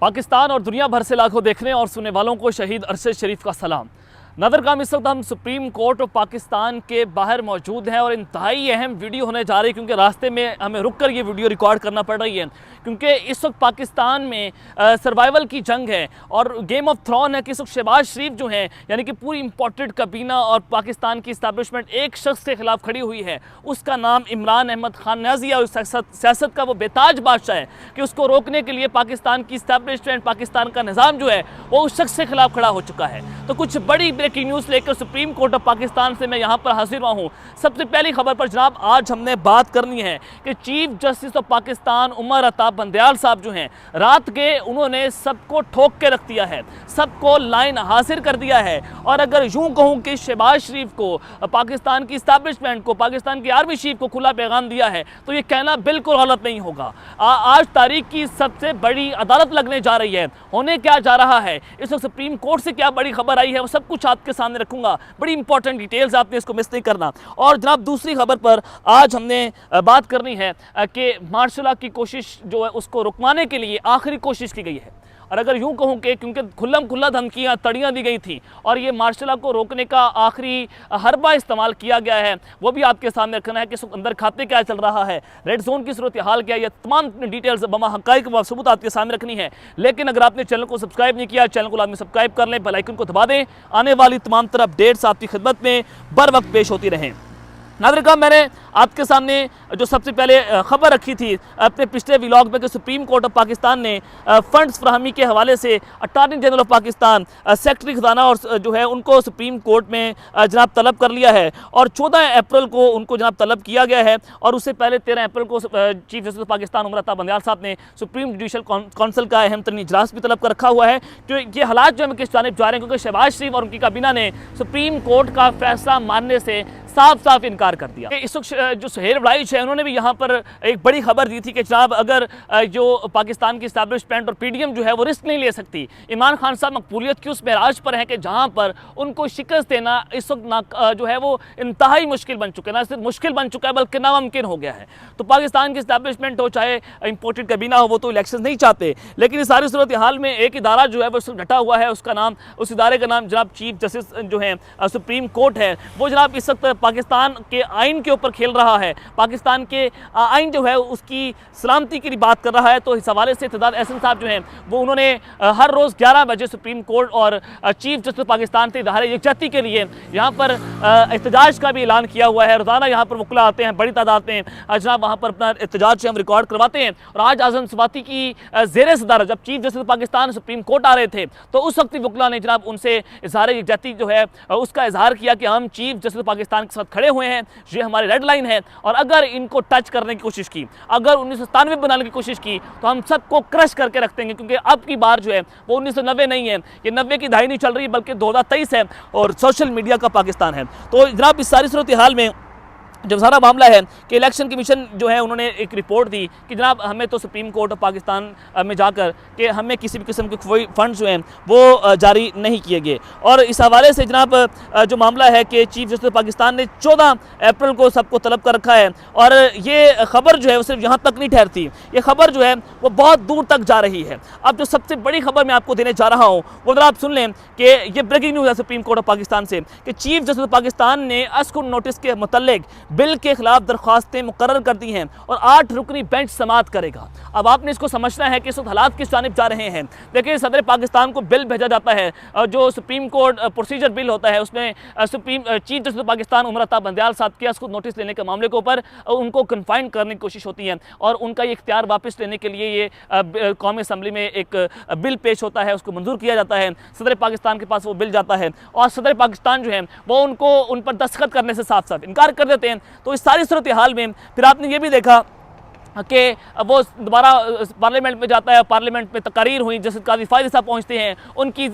पाकिस्तान और दुनिया भर से लाखों देखने और सुनने वालों को शहीद अरशद शरीफ का सलाम। नादरगाम इस वक्त हम सुप्रीम कोर्ट ऑफ पाकिस्तान के बाहर मौजूद हैं और इंतहाई अहम वीडियो होने जा रही है क्योंकि रास्ते में हमें रुक कर ये वीडियो रिकॉर्ड करना पड़ रही है क्योंकि इस वक्त पाकिस्तान में सर्वाइवल की जंग है और गेम ऑफ थ्रोन है कि इस वक्त शहबाज शरीफ जो हैं यानी कि पूरी इम्पोर्टेड कबीना और पाकिस्तान की इस्टेब्लिशमेंट एक शख्स के खिलाफ खड़ी हुई है। उसका नाम इमरान अहमद खान न्याजी और सियासत का वो बेताज बादशाह है कि उसको रोकने के लिए पाकिस्तान की इस्टेब्लिशमेंट पाकिस्तान का निज़ाम जो है वो उस शख्स के खिलाफ खड़ा हो चुका है। तो कुछ बड़ी ब्रेकिंग न्यूज़ लेकर सुप्रीम कोर्ट ऑफ पाकिस्तान से मैं यहाँ पर हाजिर हुआ हूँ। सबसे पहली खबर पर जनाब आज हमने बात करनी है कि chief justice of Pakistan Umar Ata Bandial साहब जो हैं रात के उन्होंने सबको ठोक के रख दिया है, सबको लाइन हासिल कर दिया है। और अगर यूँ कहूँ कि शहबाज शरीफ को पाकिस्तान की इस्टेब्लिशमेंट को पाकिस्तान की आर्मी चीफ को खुला पैगाम दिया है तो ये कहना बिल्कुल गलत नहीं होगा। आज तारीख की सबसे बड़ी अदालत लगने जा रही है। होने क्या जा रहा है, इस वक्त सुप्रीम कोर्ट से क्या बड़ी खबर आई है, वो सब कुछ आपके सामने रखूंगा। बड़ी इंपॉर्टेंट डिटेल्स, आपने इसको मिस नहीं करना। और जनाब दूसरी खबर पर आज हमने बात करनी है कि मार्शल लॉ की कोशिश जो है उसको रुकवाने के लिए आखिरी कोशिश की गई है। और अगर यूँ कहूँ कि क्योंकि खुल्लम खुल्ला धमकियाँ तड़ियाँ दी गई थी और ये मार्शल लॉ को रोकने का आखिरी हरबा इस्तेमाल किया गया है, वो भी आपके सामने रखना है कि अंदर खाते क्या चल रहा है, रेड जोन की सूरत हाल क्या है, ये तमाम डिटेल्स बमा हक़ाइक़ व सबूत आपके सामने रखनी है। लेकिन अगर आपने चैनल को सब्सक्राइब नहीं किया, चैनल को लाजमी सब्सक्राइब कर लें, बेल आइकन को दबा दें। आने वाली तमाम तरह अपडेट्स आपकी खिदमत में बर वक्त पेश होती रहें। नादरगाम मैंने आपके सामने जो सबसे पहले खबर रखी थी अपने पिछले व्लॉग में कि सुप्रीम कोर्ट ऑफ पाकिस्तान ने फंड्स फराहमी के हवाले से attorney general of Pakistan secretary खजाना और जो है उनको सुप्रीम कोर्ट में जनाब तलब कर लिया है और 14 अप्रैल को उनको जनाब तलब किया गया है। और उससे पहले 13 अप्रैल को chief justice of Pakistan Umar Ata Bandial साहब ने सुप्रीम जुडिशल काउंसिल का अहम तरीन इजलास भी तलब कर रखा हुआ है कि ये हालात जो है किस जानिब जा रहे हैं क्योंकि शहबाज शरीफ और उनकी काबीना ने सुप्रीम कोर्ट का फैसला मानने से साफ साफ इनकार कर दिया। इस वक्त जो सुहेल वड़ाइच है उन्होंने भी यहाँ पर एक बड़ी खबर दी थी कि जनाब अगर जो पाकिस्तान की इस्टेब्लिशमेंट और पीडीएम जो है वो रिस्क नहीं ले सकती, इमरान खान साहब मकबूलियत की उस महराज पर हैं कि जहाँ पर उनको शिकस्त देना इस वक्त जो है वो इंतहाई मुश्किल बन चुका है, ना सिर्फ मुश्किल बन चुका है बल्कि नामुमकिन हो गया है। तो पाकिस्तान की इस्टेब्लिशमेंट हो चाहे इम्पोर्टेड कबीना हो, वो तो इलेक्शन नहीं चाहते, लेकिन इस सारी सूरत हाल में एक इदारा जो है वो डटा हुआ है, उसका नाम उस इदारे का नाम जनाब चीफ जस्टिस जो है सुप्रीम कोर्ट है। वो जनाब इस वक्त पाकिस्तान के आइन के ऊपर खेल रहा है, पाकिस्तान के आइन जो है उसकी सलामती की बात कर रहा है। तो इस हवाले से इत्तेदाद एहसन साहब जो हैं वो उन्होंने हर रोज़ 11 बजे सुप्रीम कोर्ट और चीफ जस्टिस पाकिस्तान से इज़हार यकजहती के लिए यहाँ पर एहतजाज का भी ऐलान किया हुआ है। रोज़ाना यहाँ पर वकला आते हैं, बड़ी तादाद में जनाब वहाँ पर अपना एहतजाज से हम रिकॉर्ड करवाते हैं। और आज आज़म स्वाति की ज़ेर सदारत जब chief justice Pakistan supreme court आ रहे थे तो उस वक्त वकला ने जनाब उनसे इज़हार यकजहती जो है उसका इजहार किया कि हम चीफ जस्टिस पाकिस्तान के साथ खड़े हुए हैं, ये हमारी रेड लाइन है और अगर इनको टच करने की कोशिश की, अगर 1997 बनाने की कोशिश की तो हम सबको क्रश करके रख देंगे क्योंकि अब की बार जो है वो 1990 नहीं है, ये 90 की दहाई नहीं चल रही बल्कि 2023 है और सोशल मीडिया का पाकिस्तान है। तो जनाब इस सारी सूरत हाल में जब सारा मामला है कि इलेक्शन कमीशन जो है उन्होंने एक रिपोर्ट दी कि जनाब हमें तो सुप्रीम कोर्ट ऑफ पाकिस्तान में जाकर कि हमें किसी भी किस्म के कोई फंड्स जो हैं वो जारी नहीं किए गए। और इस हवाले से जनाब जो मामला है कि चीफ जस्टिस पाकिस्तान ने 14 अप्रैल को सबको तलब कर रखा है और ये खबर जो है वो सिर्फ यहाँ तक नहीं ठहरती, ये खबर जो है वो बहुत दूर तक जा रही है। अब जो सबसे बड़ी खबर मैं आपको देने जा रहा हूँ वो जरा आप सुन लें कि ये ब्रेकिंग न्यूज़ है सुप्रीम कोर्ट ऑफ पाकिस्तान से कि चीफ जस्टिस पाकिस्तान ने अस्कुन नोटिस के मुतल्लिक बिल के खिलाफ दरख्वास्तें मुकर्रर कर दी हैं और 8 रुकनी बेंच समाअत करेगा। अब आपने इसको समझना है कि इस वक्त हालात किस जानिब जा रहे हैं। देखिए सदर पाकिस्तान को बिल भेजा जाता है और जो सुप्रीम कोर्ट प्रोसीजर बिल होता है उसमें चीफ जस्टिस पाकिस्तान उमर अता बंदयाल साहब के उसको नोटिस लेने के मामले के ऊपर उनको कन्फाइन करने की कोशिश होती है और उनका ये इख्तियार वापस लेने के लिए ये कौमी असम्बली में एक बिल पेश होता है, उसको मंजूर किया जाता है, सदर पाकिस्तान के पास वो बिल जाता है और सदर पाकिस्तान जो है वो उनको उन पर दस्तखत करने से साफ साफ इनकार कर देते हैं। तो इस सारी सूरत हाल में फिर आपने ये भी देखा कि वो दोबारा पार्लियामेंट में जाता है, पार्लियामेंट में तकारीर हुई, जस्टिस काजी फायद साहब पहुँचते हैं, उनकी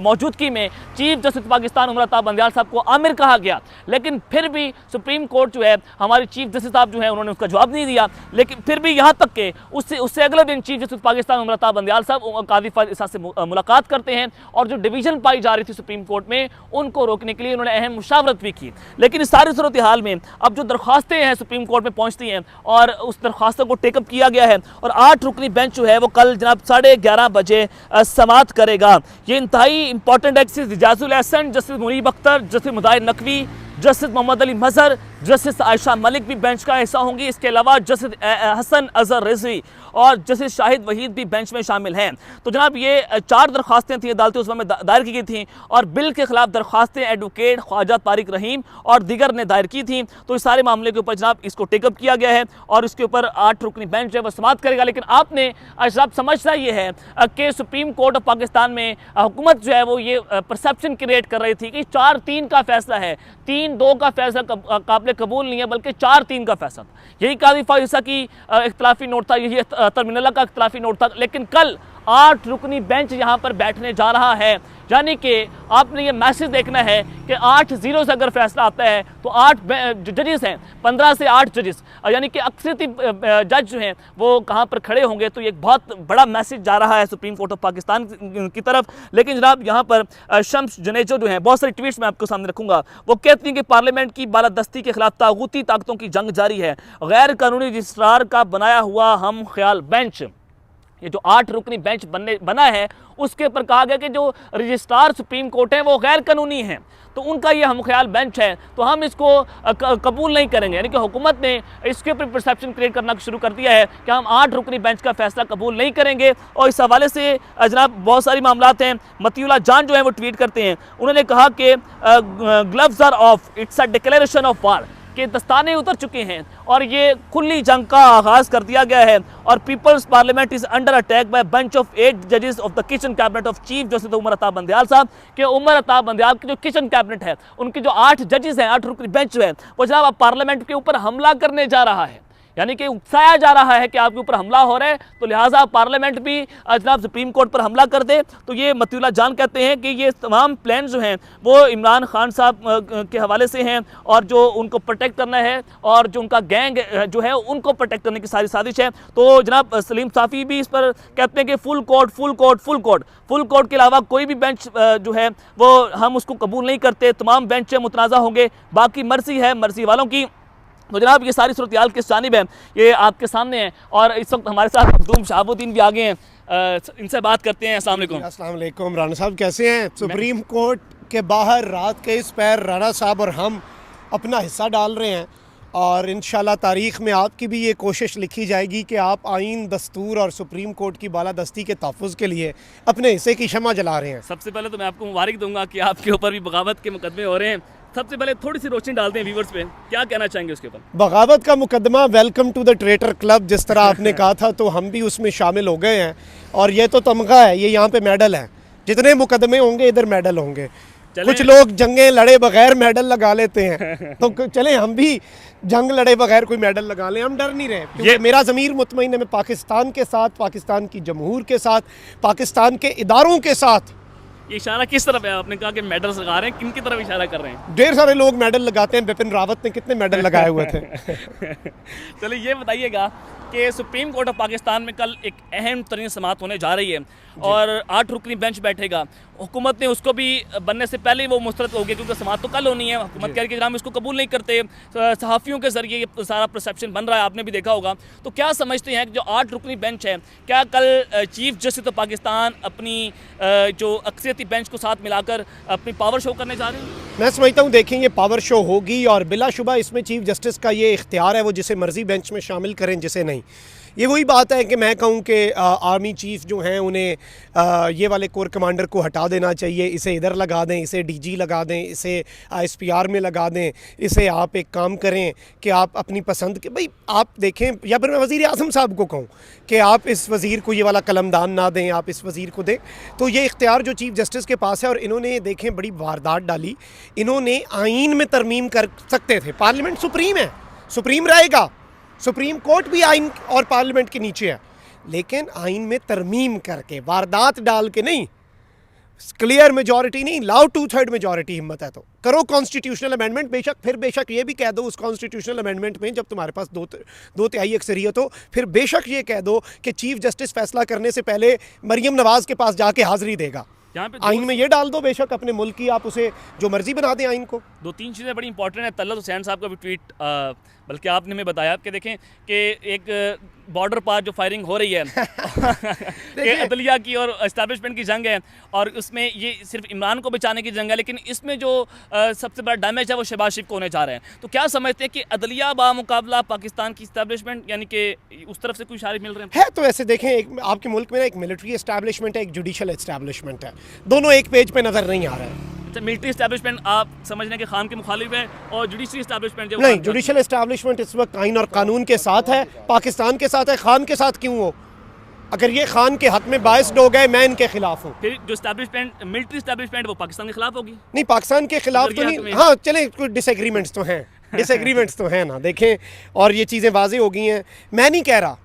मौजूदगी में चीफ जस्टिस पाकिस्तान उमर अता बंदयाल साहब को आमिर कहा गया, लेकिन फिर भी सुप्रीम कोर्ट जो है हमारे चीफ जस्टिस साहब जो है उन्होंने उसका जवाब नहीं दिया। लेकिन फिर भी यहाँ तक के उससे अगले दिन चीफ जस्टिस पाकिस्तान उमर अता बंदयाल साहब काजी फायद साहब से मुलाकात करते हैं और जो डिवीज़न पाई जा रही थी सुप्रीम कोर्ट में उनको रोकने के लिए उन्होंने अहम मुशावरत भी की। लेकिन इस सारी सूरत हाल में अब जो दरख्वास्तें हैं सुप्रीम कोर्ट में पहुँचती हैं और उस दरख्वास्तों को टेकअप किया गया है और 8 रुकनी बेंच जो है वो कल जनाब 11:30 बजे समाअत करेगा। ये इंतहाई इंपॉर्टेंट है। Justice Ijazul Ahsan, justice Munib Akhtar, justice Mudahir Naqvi, justice Mohammad Ali Mazhar, justice Ayesha Malik भी बेंच का हिस्सा होंगी। इसके अलावा जस्टिस हसन अजहर रिजवी और जस्टिस शाहिद वहीद भी बेंच में शामिल हैं। तो जनाब ये 4 दरख्वास्तें थी अदालती उस्मा में दायर की गई थी और बिल के खिलाफ दरख्वास्तें एडवोकेट ख्वाजा तारिक रहीम और दीगर ने दायर की थी। तो इस सारे मामले के ऊपर जनाब इसको टेकअप किया गया है और इसके ऊपर 8 रुकनी बेंच है वो समाअत करेगा। लेकिन आपने जनाब समझना ये है कि सुप्रीम कोर्ट ऑफ पाकिस्तान में हुकूमत जो है वो ये परसेप्शन क्रिएट कर रही थी कि 4-3 का फैसला है, 3-2 का फैसला काबिल कबूल नहीं है, बल्कि 4-3 का फैसला। यही काजी फाइसा की इख्तलाफी नोट था, यही तरमिनल्ला का इख्तलाफी नोट था। लेकिन कल 8 रुकनी बेंच यहाँ पर बैठने जा रहा है, यानी कि आपने ये मैसेज देखना है कि 8-0 से अगर फैसला आता है तो 8 जजेस हैं, 15 से 8 जजेस, यानी कि अक्सरियती जज जो हैं वो कहाँ पर खड़े होंगे। तो ये एक बहुत बड़ा मैसेज जा रहा है सुप्रीम कोर्ट ऑफ पाकिस्तान की तरफ। लेकिन जनाब यहाँ पर शम्स जुनेजो जो हैं, बहुत सारी ट्वीट्स मैं आपको सामने रखूँगा, वो कहती हैं कि पार्लियामेंट की बालादस्ती के खिलाफ तागूती ताकतों की जंग जारी है। गैर कानूनी रजिस्ट्रार का बनाया हुआ हम ख्याल बेंच, ये जो 8 रुकनी बेंच बना है उसके ऊपर कहा गया कि जो रजिस्ट्रार सुप्रीम कोर्ट है वो गैर कानूनी हैं, तो उनका ये हम ख्याल बेंच है, तो हम इसको कबूल नहीं करेंगे। यानी कि हुकूमत ने इसके ऊपर परसेप्शन क्रिएट करना शुरू कर दिया है कि हम 8 रुकनी बेंच का फैसला कबूल नहीं करेंगे। और इस हवाले से जनाब बहुत सारी मामलात हैं। मतीउल्लाह जान जो है वो ट्वीट करते हैं, उन्होंने कहा कि gloves are off, it's a declaration of war, के दस्ताने उतर चुके हैं और ये खुली जंग का आगाज़ कर दिया गया है। और people's parliament is under attack by bunch of 8 जजेस of the kitchen cabinet of chief justice Umar Ata Bandial साहब, के उमर अता बंदयाल की जो किचन कैबिनेट है, उनके जो 8 जजेस हैं, 8 रुकनी बेंच जो है वो जनाब अब पार्लियामेंट के ऊपर हमला करने जा रहा है। यानी कि उकसाया जा रहा है कि आपके ऊपर हमला हो रहा है, तो लिहाजा पार्लियामेंट भी जनाब सुप्रीम कोर्ट पर हमला कर दे। तो ये मतीउल्लाह जान कहते हैं कि ये तमाम प्लान जो हैं वो इमरान खान साहब के हवाले से हैं और जो उनको प्रोटेक्ट करना है और जो उनका गैंग जो है उनको प्रोटेक्ट करने की सारी साजिश है। तो जनाब सलीम साफ़ी भी इस पर कहते हैं कि full court full court full court full court के अलावा कोई भी बेंच जो है वो हम उसको कबूल नहीं करते, तमाम बेंच मुतनाज़ा होंगे, बाकी मर्जी है मर्जी वालों की। तो जनाब ये सारी सूरत हाल किस जानिब है ये आपके सामने है और इस वक्त हमारे साथ मखदूम शहाबुद्दीन भी आ गए हैं, इनसे बात करते हैं। अस्सलाम वालेकुम। अस्सलाम वालेकुम। राना साहब कैसे हैं? सुप्रीम कोर्ट के बाहर रात के इस पैर राना साहब और हम अपना हिस्सा डाल रहे हैं और इंशाल्लाह तारीख़ में आपकी भी ये कोशिश लिखी जाएगी कि आप आइन, दस्तूर और सुप्रीम कोर्ट की बालादस्ती के तहफ़्फ़ुज़ के लिए अपने हिस्से की शमा जला रहे हैं। सबसे पहले तो मैं आपको मुबारक दूंगा कि आपके ऊपर भी बगावत के मुकदमे हो रहे हैं। सबसे पहले थोड़ी सी रोशनी डालते हैं व्यूवर्स पे, क्या कहना चाहेंगे उसके ऊपर? बगावत का मुकदमा welcome to the traitor club जिस तरह आपने कहा था, तो हम भी उसमें शामिल हो गए हैं और ये तो तमगा है, ये यहाँ पे मेडल है। जितने मुकदमे होंगे इधर मेडल होंगे। कुछ लोग जंगें लड़े बगैर मेडल लगा लेते हैं तो चलें हम भी जंग लड़े बगैर कोई मेडल लगा लें, हम डर नहीं रहे क्योंकि मेरा ज़मीर मुतमईन है। मैं पाकिस्तान के साथ, पाकिस्तान की जमहूर के साथ, पाकिस्तान के इदारों के साथ। ये इशारा किस तरफ है? आपने कहा कि मेडल्स लगा रहे हैं, किन की तरफ इशारा कर रहे हैं? ढेर सारे लोग मेडल लगाते हैं, बिपिन रावत ने कितने मेडल लगाए हुए थे। चलिए ये बताइएगा कि सुप्रीम कोर्ट ऑफ पाकिस्तान में कल एक अहम तरीन समाअत होने जा रही है और 8 रुकनी बेंच बैठेगा। हुकूमत ने उसको भी बनने से पहले ही वो मुस्तरद हो गया क्योंकि समाअत तो कल होनी है। हुकूमत कह रही है कि हम इसको कबूल नहीं करते, सहाफ़ियों के ज़रिए ये सारा परसेप्शन बन रहा है, आपने भी देखा होगा। तो क्या समझते हैं कि जो 8 रुकनी बेंच है, क्या कल चीफ जस्टिस ऑफ पाकिस्तान अपनी जो अक्सरियती बेंच को साथ मिलाकर अपनी पावर शो करने जा रहे हैं? मैं समझता हूँ देखें ये पावर शो होगी और बिलाशुबा इसमें चीफ जस्टिस का ये इख्तियार है, वो जिसे मर्जी बेंच में शामिल करें जिसे नहीं। ये वही बात है कि मैं कहूँ कि आर्मी चीफ जो हैं उन्हें ये वाले कोर कमांडर को हटा देना चाहिए, इसे इधर लगा दें, इसे डीजी लगा दें, इसे ISPR में लगा दें, इसे आप एक काम करें कि आप अपनी पसंद के भाई आप देखें, या फिर मैं वज़ीर आज़म साहब को कहूँ कि आप इस वज़ीर को ये वाला कलमदान ना दें, आप इस वज़ीर को दें। तो ये इख्तियार जो चीफ जस्टिस के पास है और इन्होंने देखें बड़ी वारदात डाली। इन्होंने आइन में तरमीम कर सकते थे, पार्लियामेंट सुप्रीम है, सुप्रीम रहेगा, सुप्रीम कोर्ट भी आइन और पार्लियामेंट के नीचे है, लेकिन आइन में तरमीम करके वारदात डाल के नहीं, क्लियर मेजॉरिटी नहीं, लाओ 2/3 मेजॉरिटी हिम्मत है तो करो कॉन्स्टिट्यूशनल अमेंडमेंट। बेशक ये भी कह दो उस कॉन्स्टिट्यूशनल अमेंडमेंट में, जब तुम्हारे पास दो तिहाई अक्सरियत हो, फिर बेशक ये कह दो कि चीफ जस्टिस फैसला करने से पहले मरीम नवाज़ के पास जाके हाज़िरी देगा। यहाँ पे आइन में ये डाल दो बेशक अपने मुल्क की, आप उसे जो मर्जी बना दें आइन को। दो तीन चीज़ें बड़ी इंपॉर्टेंट है। तलत हुसैन साहब का भी ट्वीट, बल्कि आपने हमें बताया कि देखें कि एक बॉर्डर पार जो फायरिंग हो रही है कि अदलिया की और इस्टेब्लिशमेंट की जंग है, और उसमें ये सिर्फ इमरान को बचाने की जंग है, लेकिन इसमें जो सबसे बड़ा डैमेज है वो शहबाज शरीफ को होने जा रहे हैं। तो क्या समझते हैं कि अदलिया बामुकाबला पाकिस्तान की इस्टेब्लिशमेंट, यानी कि उस तरफ से कोई इशारे मिल रहे हैं? है तो ऐसे देखें, एक आपके मुल्क में ना एक मिलिट्री एस्टैब्लिशमेंट है, एक जुडिशल एस्टैब्लिशमेंट है, दोनों एक पेज पे नज़र नहीं आ रहे हैं। अच्छा, मिलिट्री इस्टेब्लिशमेंट आप समझने के खान के मुखालिफ है, और जुडिशरी इस्टेब्लिशमेंट नहीं, जुडिशल एस्टैब्लिशमेंट इस वक्त आइन और कानून के साथ है, पाकिस्तान के साथ है। खान के साथ क्यों हो? अगर ये खान के हक में बायस्ड हो गए, मैं इनके खिलाफ हूँ। फिर जो इस्टेब्लिशमेंट मिलिट्री इस्टेब्लिशमेंट वो पाकिस्तान के खिलाफ होगी? नहीं, पाकिस्तान के खिलाफ तो नहीं। हाँ चले, कुछ डिसएग्रीमेंट्स तो हैं, डिसएग्रीमेंट्स तो हैं ना, देखें, और ये चीज़ें वाज़े हो गई हैं। मैं नहीं कह रहा,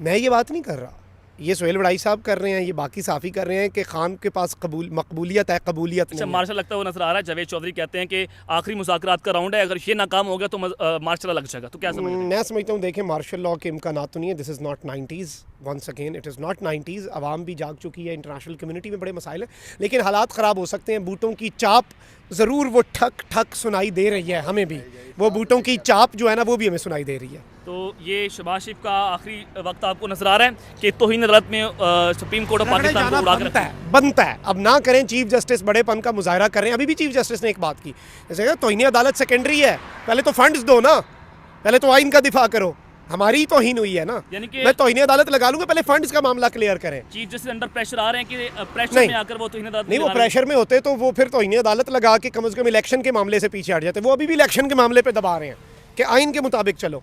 मैं ये बात नहीं कर रहा, ये सोहेल वड़ाई साहब कर रहे हैं, ये बाकी साफ़ी कर रहे हैं कि खान के पास मकबूलियत है, कबूलियत अच्छा, नहीं है। मार्शल लगता हुआ नजर आ रहा है। जावेद चौधरी कहते हैं कि आखिरी मुज़ाकरात का राउंड है, अगर ये नाकाम हो गया तो मार्शल लग जाएगा। तो क्या समझते हैं? मैं समझता हूँ, देखें, मार्शल लॉ के इम्कानात तो नहीं है। This is not 90s, once again it is not 90s। अवाम भी जाग चुकी है, इंटरनेशनल कम्युनिटी में बड़े मसाइल हैं, लेकिन हालात ख़राब हो सकते हैं। बूटों की चाप ज़रूर वो ठक ठक सुनाई दे रही है, हमें भी वो बूटों की चाप जो है ना, वो भी हमें सुनाई दे रही है। तो ये शहबाज शरीफ का आखिरी वक्त आपको नजर आ रहा है कि तौहीन अदालत में सुप्रीम कोर्ट ऑफ पाकिस्तान को उड़ा कर बनता है। अब ना करें, चीफ जस्टिस बड़ेपन का मुजाहरा कर रहे हैं। अभी भी चीफ जस्टिस ने एक बात की, जैसे तौहीन अदालत सेकेंडरी है, पहले तो फंड्स दो ना, पहले तो आइन का दिफा करो। हमारी तौहीन हुई है ना, यानी कि मैं तौहीन अदालत लगा लूंगा, पहले फंड्स का मामला क्लियर करें। चीफ जस्टिस अंडर प्रेशर आ रहे हैं कि प्रेशर में आकर वो तौहीन अदालत नहीं, वो प्रेशर में होते तो वो फिर तौहीन अदालत लगा के कम से कम इलेक्शन के मामले से पीछे हट जाते। वो अभी भी इलेक्शन के मामले पे दबा रहे हैं कि आइन के मुताबिक चलो।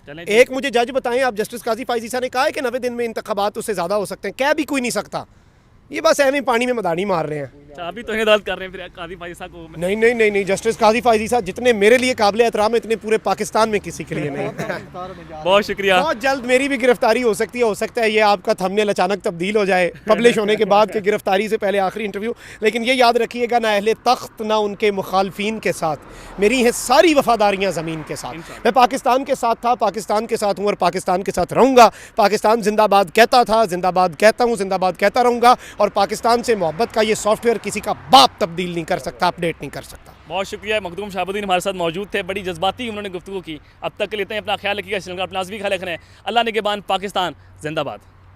एक मुझे जज बताएं, आप जस्टिस काजी फाइजी साहब ने कहा है कि 90 दिन में इंतखाबात उससे ज़्यादा हो सकते हैं, कह भी कोई नहीं सकता। ये बस ऐਵੇਂ पानी में मदानी मार रहे हैं। अभी तौहीन अदालत कर रहे हैं फिर काजी फाइजी साहब को? नहीं नहीं नहीं नहीं, जस्टिस काजी फाइजी साहब जितने मेरे लिए काबिल एहतराम है, इतने पूरे पाकिस्तान में किसी के लिए नहीं। बहुत शुक्रिया। बहुत जल्द मेरी भी गिरफ्तारी हो सकती है, हो सकता है ये आपका थंबनेल अचानक तब्दील हो जाए पब्लिश होने के बाद कि गिरफ्तारी से पहले आखिरी इंटरव्यू। लेकिन ये याद रखिएगा, ना अहले तख्त ना उनके मुखालफिन के साथ मेरी हैं सारी वफादारियाँ ज़मीन के साथ। मैं पाकिस्तान के साथ था, पाकिस्तान के साथ हूँ और पाकिस्तान के साथ रहूँगा। पाकिस्तान जिंदाबाद कहता था, जिंदाबाद कहता हूँ, जिंदाबाद कहता रहूँगा। और पाकिस्तान से मोहब्बत का ये सॉफ्टवेयर किसी का बाप तब्दील नहीं कर सकता, अपडेट नहीं कर सकता। बहुत शुक्रिया। मखदूम शहाबुद्दीन हमारे साथ मौजूद थे, बड़ी जज्बाती उन्होंने गुफ्तगू की। अब तक के लिए अपना ख्याल रखिएगा, श्रीलंका अपना भी ख्याल रखना है। अल्लाह निगहबान, पाकिस्तान जिंदाबाद।